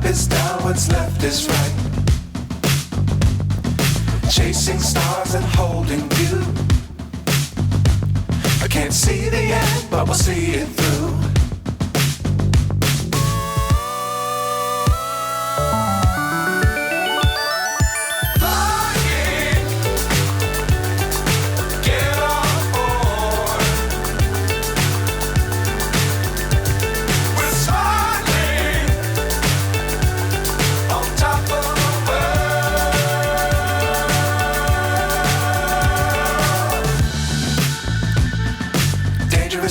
up is down, what's left is right. Chasing stars and holding you. I can't see the end, but we'll see it through.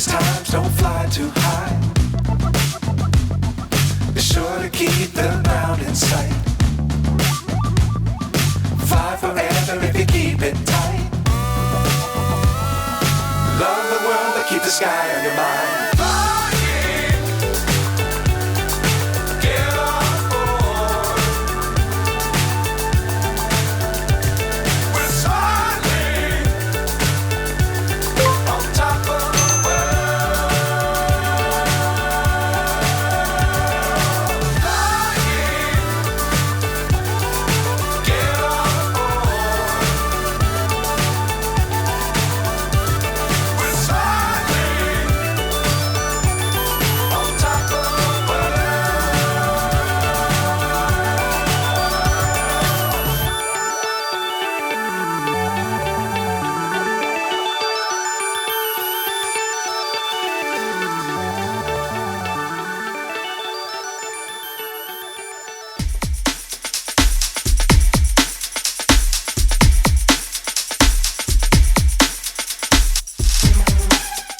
Times don't fly too high. Be sure to keep the ground in sight. Fly forever if you keep it tight. Love the world but keep the sky on your mind.